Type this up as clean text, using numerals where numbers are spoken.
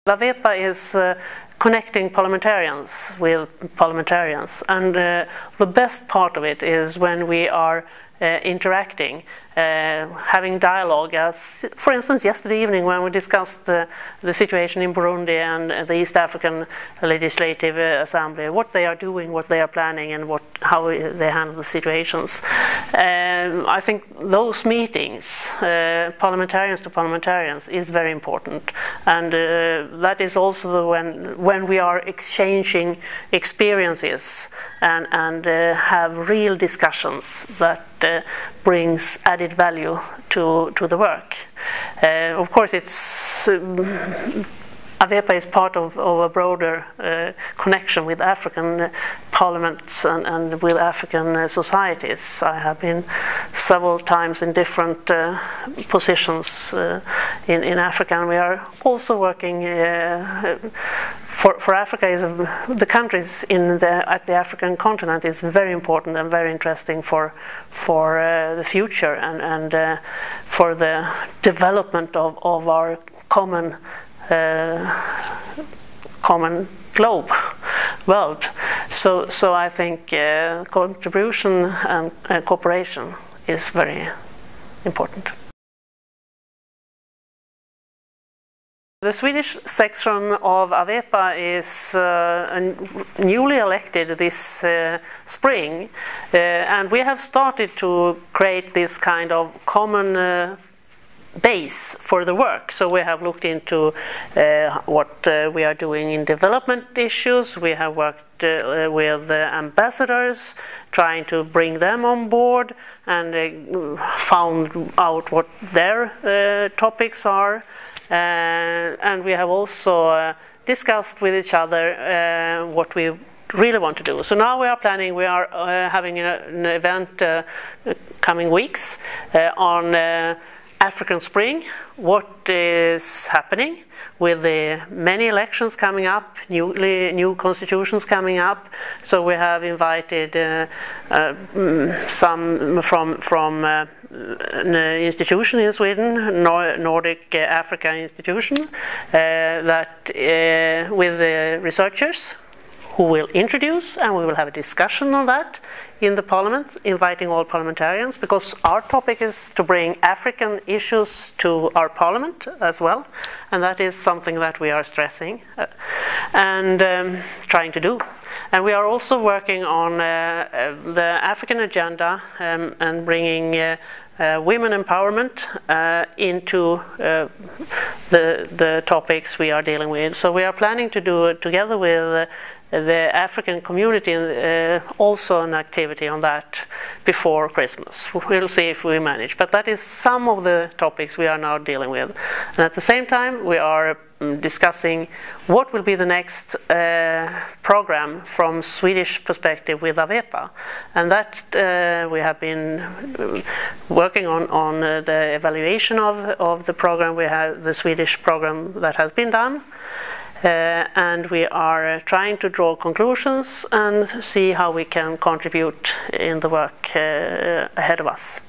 AWEPA is connecting parliamentarians with parliamentarians, and the best part of it is when we are interacting, having dialogue, as for instance yesterday evening when we discussed the situation in Burundi and the East African Legislative Assembly, what they are doing, what they are planning, and how they handle the situations. I think those meetings, parliamentarians to parliamentarians, is very important, and that is also when we are exchanging experiences and have real discussions that brings added value to the work. Of course, AWEPA is part of a broader connection with African parliaments and with African societies. I have been several times in different positions in Africa, and we are also working for Africa. The countries at the African continent is very important and very interesting for the future and for the development of our common world. So I think contribution and cooperation is very important. The Swedish section of AWEPA is newly elected this spring, and we have started to create this kind of common base for the work. So we have looked into what we are doing in development issues. We have worked with ambassadors, trying to bring them on board, and found out what their topics are. And we have also discussed with each other what we really want to do. So now we are planning, we are having an event coming weeks on African Spring, what is happening with the many elections coming up, new constitutions coming up. So we have invited some from an institution in Sweden, Nordic Africa Institution, that with the researchers who will introduce, and we will have a discussion on that in the parliament, inviting all parliamentarians, because our topic is to bring African issues to our parliament as well, and that is something that we are stressing and trying to do. And we are also working on the African agenda and bringing women empowerment into the topics we are dealing with. So we are planning to do it together with the African community also an activity on that before Christmas. We'll see if we manage, but that is some of the topics we are now dealing with. And at the same time we are discussing what will be the next program from Swedish perspective with AWEPA, and that we have been working on the evaluation of the program. We have the Swedish program that has been done, and we are trying to draw conclusions and see how we can contribute in the work ahead of us.